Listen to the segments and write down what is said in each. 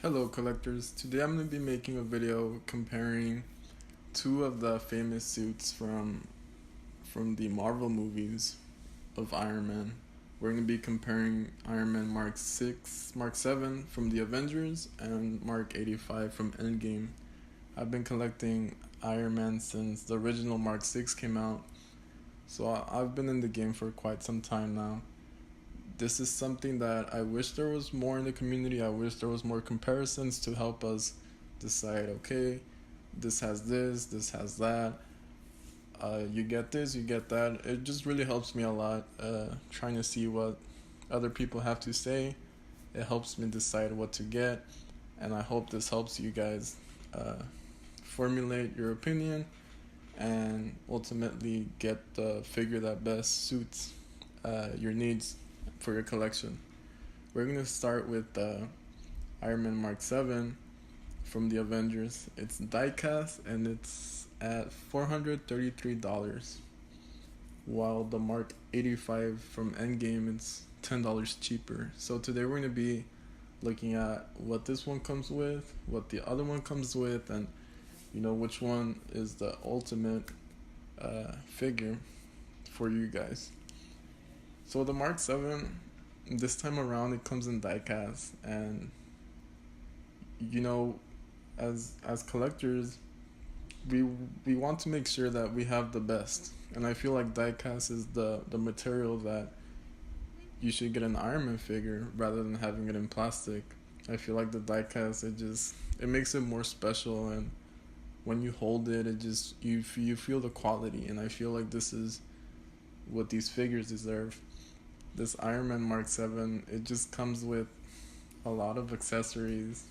Hello collectors, today I'm going to be making a video comparing two of the famous suits from the Marvel movies of Iron Man. We're going to be comparing Iron Man Mark 6, Mark 7 from the Avengers and Mark 85 from Endgame. I've been collecting Iron Man since the original Mark 6 came out, so I've been in the game for quite some time now. This is something that I wish there was more in the community. I wish there was more comparisons to help us decide, okay, this has that. You get this, you get that. It just really helps me a lot trying to see what other people have to say. It helps me decide what to get, and I hope this helps you guys formulate your opinion and ultimately get the figure that best suits your needs for your collection. We're gonna start with Iron Man Mark 7 from the Avengers. It's diecast and it's at $433, while the Mark 85 from Endgame it's $10 cheaper. So today we're gonna be looking at what this one comes with, what the other one comes with, and which one is the ultimate figure for you guys. So the Mark 7, this time around it comes in diecast, and you know as collectors we want to make sure that we have the best. And I feel like diecast is the material that you should get an Iron Man figure rather than having it in plastic. I feel like the diecast it makes it more special, and when you hold it, it just you feel the quality, and I feel like this is what these figures deserve. This Iron Man Mark 7, it just comes with a lot of accessories.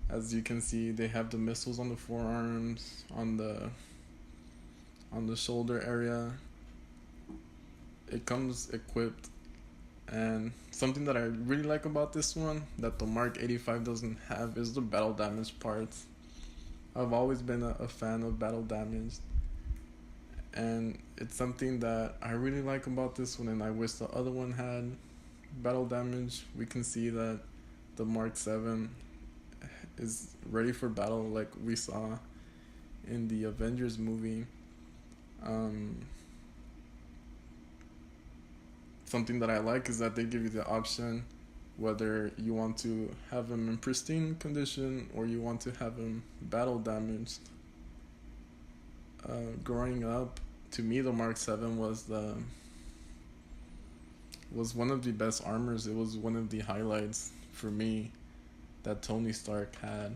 As you can see, they have the missiles on the forearms, on the shoulder area. It comes equipped, and something that I really like about this one that the Mark 85 doesn't have is the battle damage parts. I've always been a fan of battle damage, and it's something that I really like about this one, and I wish the other one had battle damage. We can see that the Mark 7 is ready for battle like we saw in the Avengers movie. Um, Something that I like is that they give you the option whether you want to have him in pristine condition or you want to have him battle damaged. Growing up, to me, the Mark 7 was one of the best armors. It was one of the highlights for me that Tony Stark had,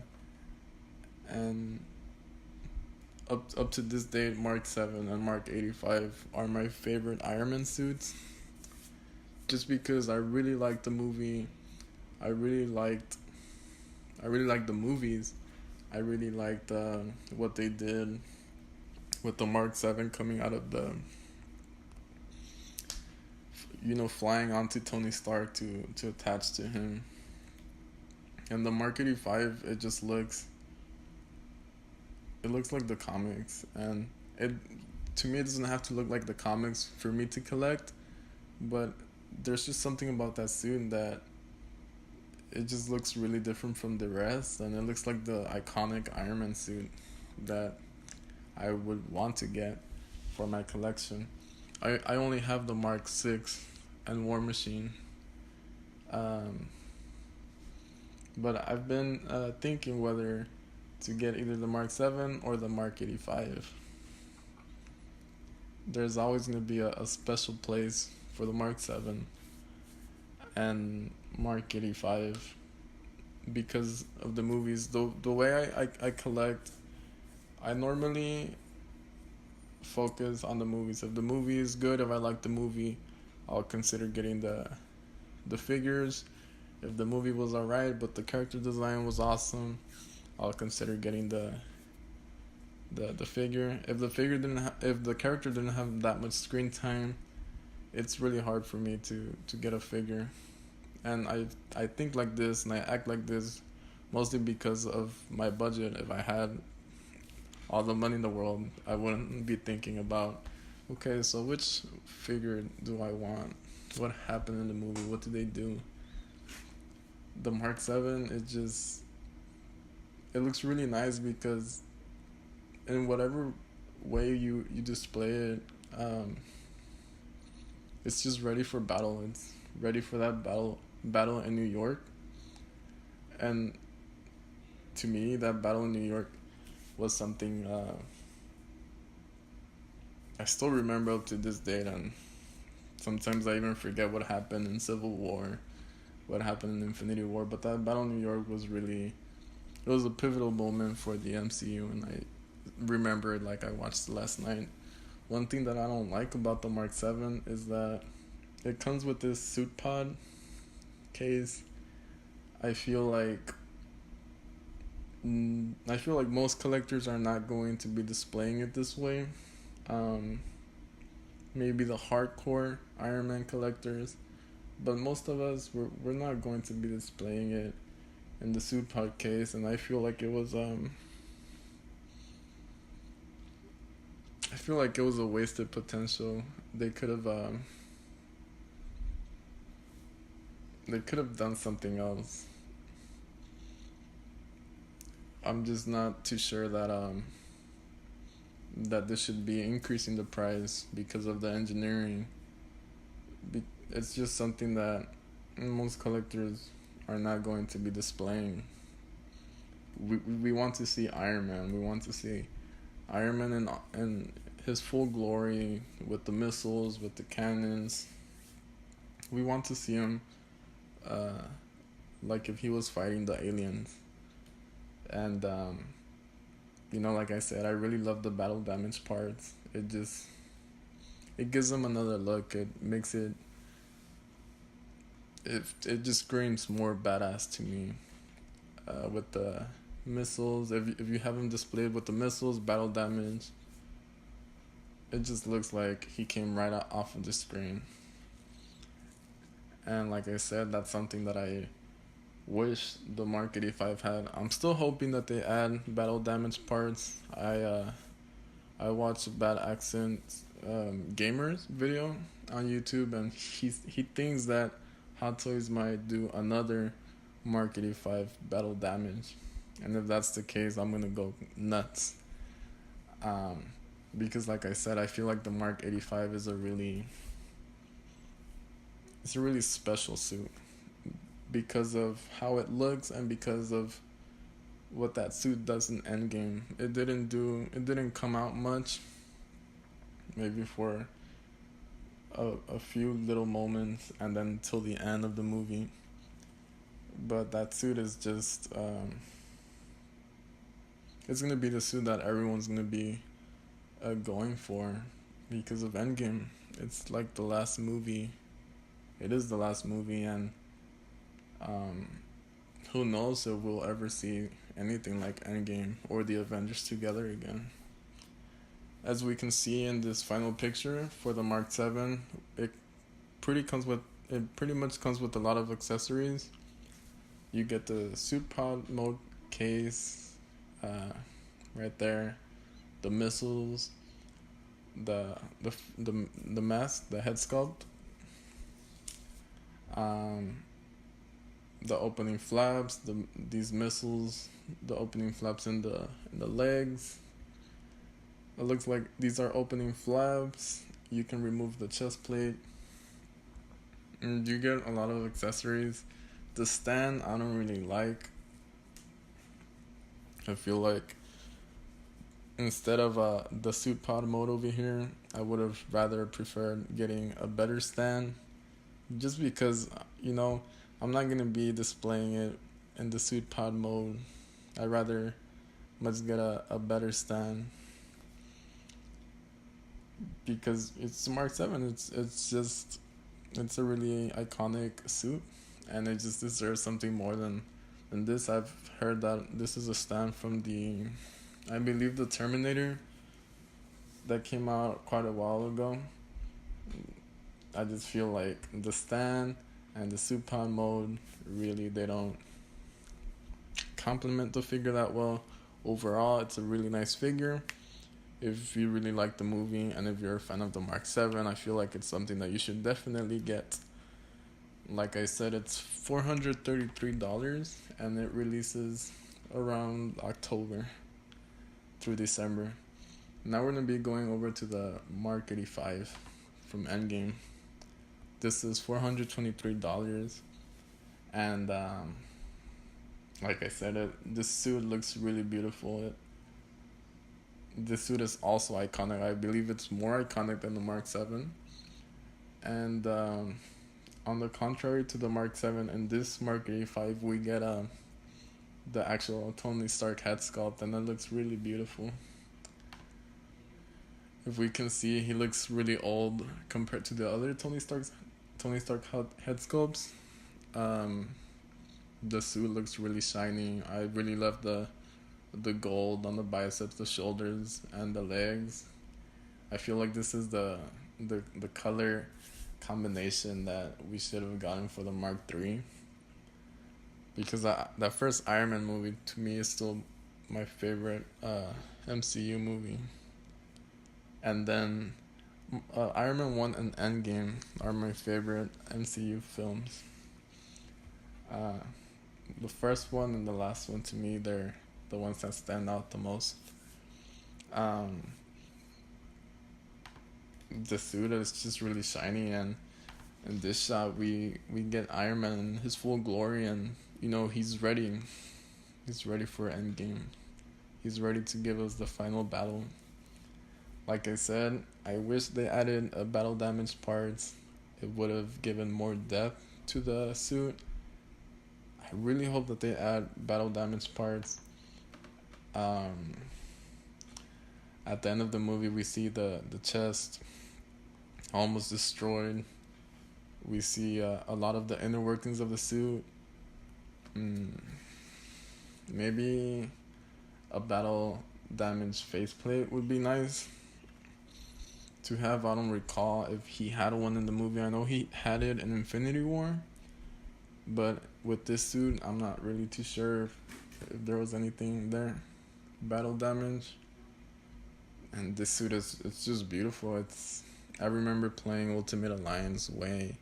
and up to this date, Mark 7 and Mark 85 are my favorite Iron Man suits. Just because I really liked the movie, I really liked, I really liked the movies. I really liked what they did with the Mark 7 coming out of flying onto Tony Stark to attach to him. And the Mark 85, it looks like the comics, and it to me it doesn't have to look like the comics for me to collect, but there's just something about that suit that it just looks really different from the rest, and it looks like the iconic Iron Man suit that I would want to get for my collection. I only have the Mark 6 and War Machine. Um, but I've been thinking whether to get either the Mark 7 or the Mark 85. There's always going to be a special place for the Mark 7 and Mark 85 because of the movies. The way I collect, I normally focus on the movies. If the movie is good, if I like the movie, I'll consider getting the figures. If the movie was alright but the character design was awesome, I'll consider getting the figure. If if the character didn't have that much screen time, it's really hard for me to get a figure. And I think like this and I act like this mostly because of my budget. If I had all the money in the world, I wouldn't be thinking about, okay, so which figure do I want? What happened in the movie? What did they do? the Mark 7, it looks really nice because in whatever way you display it, um, it's just ready for battle. It's ready for that battle in New York. And to me, that battle in New York was something I still remember up to this date, and sometimes I even forget what happened in Civil War, what happened in Infinity War. But that battle in New York was really, it was a pivotal moment for the MCU, and I remember it like I watched it last night. One thing that I don't like about the Mark 7 is that it comes with this suit pod case. I feel like I feel like most collectors are not going to be displaying it this way. Um, Maybe the hardcore Iron Man collectors, but most of us we're not going to be displaying it in the suit pod case, and I feel like it was I feel like it was a wasted potential. They could have done something else. I'm just not too sure that this should be increasing the price because of the engineering. It's just something that most collectors are not going to be displaying. We want to see Iron Man. We want to see Iron Man in his full glory, with the missiles, with the cannons. We want to see him uh, like if he was fighting the aliens. And like I said, I really love the battle damage parts. It gives them another look. It makes it just screams more badass to me. With the missiles, if you have him displayed with the missiles, battle damage, it just looks like he came right off of the screen. And like I said, that's something that I wish the Mark 85 had. I'm still hoping that they add battle damage parts. I watched Bad Accent Gamers video on YouTube, and he thinks that Hot Toys might do another Mark 85 battle damage, and if that's the case, I'm gonna go nuts. Um, because like I said, I feel like the Mark 85 is it's a really special suit because of how it looks and because of what that suit does in Endgame. It didn't come out much, maybe for a few little moments and then till the end of the movie. But that suit is just it's gonna be the suit that everyone's gonna be going for because of Endgame. It's like the last movie. It is the last movie, and um, who knows if we'll ever see anything like Endgame or the Avengers together again. As we can see in this final picture for the Mark 7, it pretty much comes with a lot of accessories. You get the suit pod mode case, right there, the missiles, the mask, the head sculpt, the opening flaps, these missiles, the opening flaps in the legs. It looks like these are opening flaps. You can remove the chest plate, and you get a lot of accessories. The stand I don't really like. I feel like instead of the suit pod mode over here, I would have rather preferred getting a better stand, just because I'm not gonna be displaying it in the suit pod mode. I'd rather much get a better stand because it's Mark 7. It's a really iconic suit, and it just deserves something more than this. I've heard that this is a stand from I believe the Terminator that came out quite a while ago. I just feel like the stand and the suit pod mode, really, they don't complement the figure that well. Overall, it's a really nice figure. If you really like the movie and if you're a fan of the Mark 7, I feel like it's something that you should definitely get. Like I said, it's $433 and it releases around October through December. Now we're gonna be going over to the Mark 85 from Endgame. This is $423, and like I said, this suit looks really beautiful. This suit is also iconic. I believe it's more iconic than the Mark 7. And on the contrary to the Mark 7, in this Mark 85, we get the actual Tony Stark head sculpt, and it looks really beautiful. If we can see, he looks really old compared to the other Tony Stark head sculpts. Um, the suit looks really shiny. I really love the gold on the biceps, the shoulders, and the legs. I feel like this is the color combination that we should have gotten for the Mark III. Because that first Iron Man movie to me is still my favorite MCU movie. And then Iron Man 1 and Endgame are my favorite MCU films. Uh, the first one and the last one, to me, they're the ones that stand out the most. Um, the suit is just really shiny, and in this shot we get Iron Man in his full glory, and he's ready. He's ready for Endgame. He's ready to give us the final battle. Like I said, I wish they added a battle damage parts. It would have given more depth to the suit. I really hope that they add battle damage parts. At the end of the movie, we see the chest almost destroyed. We see a lot of the inner workings of the suit. Maybe a battle damage faceplate would be nice to have. I don't recall if he had one in the movie. I know he had it in Infinity War, but with this suit, I'm not really too sure if there was anything there. Battle damage. And this suit it's just beautiful. I remember playing Ultimate Alliance way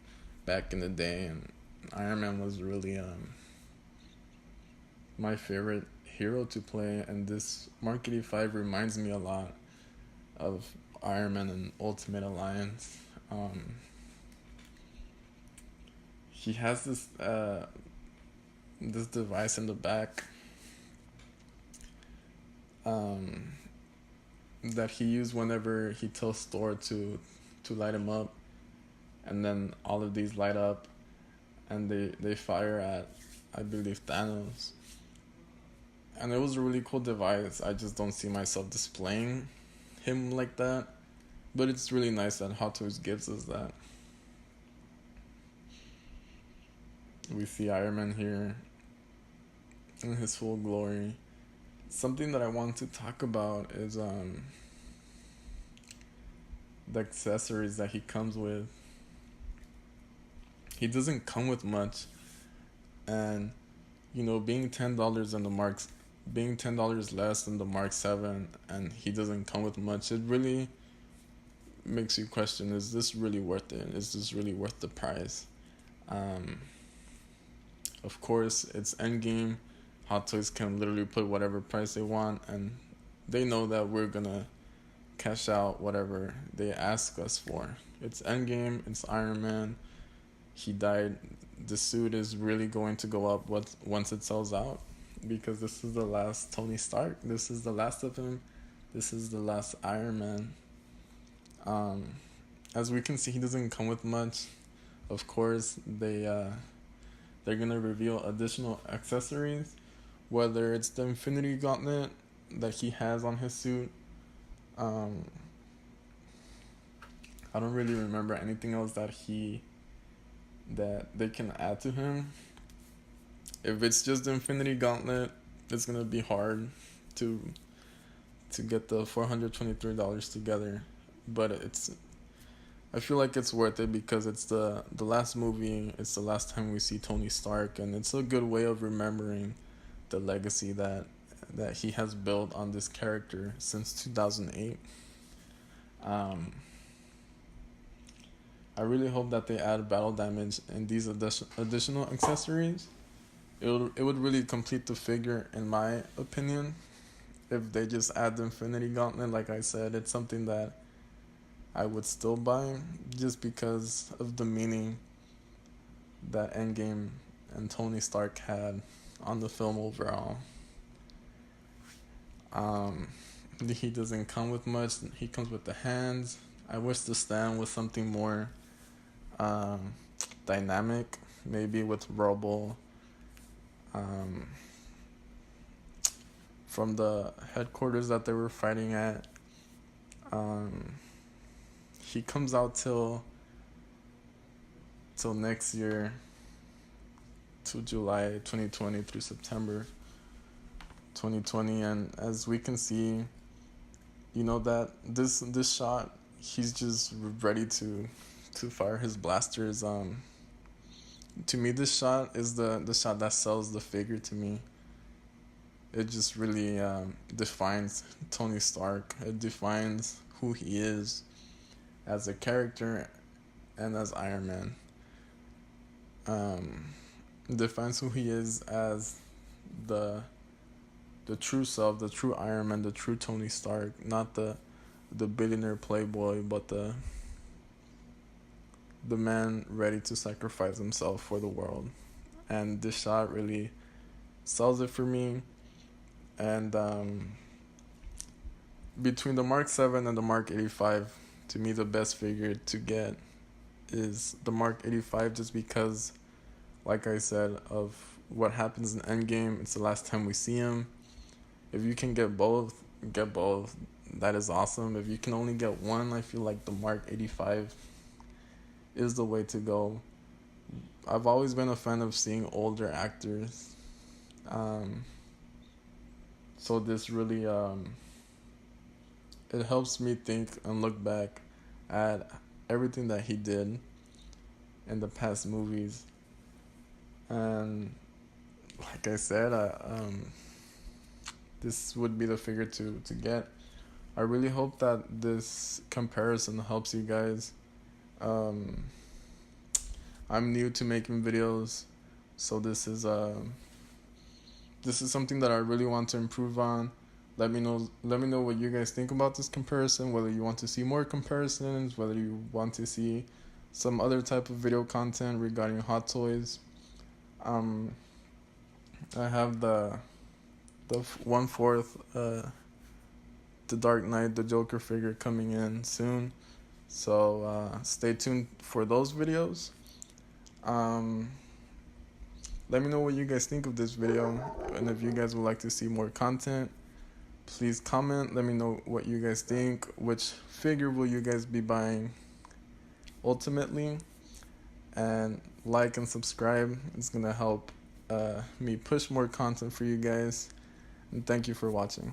back in the day, and Iron Man was really my favorite hero to play, and this Mark 85 reminds me a lot of Iron Man and Ultimate Alliance. He has this device in the back that he used whenever he tells Thor to light him up, and then all of these light up, and they fire at, I believe, Thanos. And it was a really cool device. I just don't see myself displaying him like that, but it's really nice that Hot Toys gives us that. We see Iron Man here in his full glory. Something that I want to talk about is the accessories that he comes with. He doesn't come with much, and being $10 in the Marks, being $10 less than the Mark 7, and he doesn't come with much. It really makes you question: is this really worth it? Is this really worth the price? Of course, it's Endgame. Hot Toys can literally put whatever price they want, and they know that we're gonna cash out whatever they ask us for. It's Endgame, it's Iron Man. He died. The suit is really going to go up once it sells out, because this is the last Tony Stark. This is the last of him. This is the last Iron Man. As we can see, he doesn't come with much. Of course, they're gonna reveal additional accessories, whether it's the Infinity Gauntlet that he has on his suit. I don't really remember anything else that they can add to him. If it's just the Infinity Gauntlet, it's gonna be hard to get the $423 together, but I feel like it's worth it because it's the last movie. It's the last time we see Tony Stark, and it's a good way of remembering the legacy that he has built on this character since 2008. I I really hope that they add battle damage and these additional accessories. It would really complete the figure, in my opinion. If they just add the Infinity Gauntlet, like I said, it's something that I would still buy just because of the meaning that Endgame and Tony Stark had on the film overall. Um, he doesn't come with much. He comes with the hands. I wish the stand was something more um, dynamic, maybe with rubble um, from the headquarters that they were fighting at. Um, he comes out till next year, to July 2020 through September 2020, and as we can see, that this shot, he's just ready to fire his blasters. To me, this shot is the shot that sells the figure to me. It just really defines Tony Stark. It defines who he is as a character and as Iron Man. Defines who he is as the true self, the true Iron Man, the true Tony Stark, not the billionaire playboy, but the man ready to sacrifice himself for the world. And this shot really sells it for me. And between the Mark 7 and the Mark 85, to me the best figure to get is the Mark 85, just because, like I said, of what happens in Endgame. It's the last time we see him. If you can get both, get both. That is awesome. If you can only get one, I feel like the Mark 85 is the way to go. I've always been a fan of seeing older actors. So this really it helps me think and look back at everything that he did in the past movies. And like I said, this would be the figure to get. I really hope that this comparison helps you guys. I'm new to making videos, so this is something that I really want to improve on. Let me know what you guys think about this comparison, whether you want to see more comparisons, whether you want to see some other type of video content regarding Hot Toys. I have the 1/4 the Dark Knight, the Joker figure coming in soon, so stay tuned for those videos. Let me know what you guys think of this video, and if you guys would like to see more content, please comment. Let me know what you guys think. Which figure will you guys be buying ultimately? And like and subscribe. It's gonna help me push more content for you guys. And thank you for watching.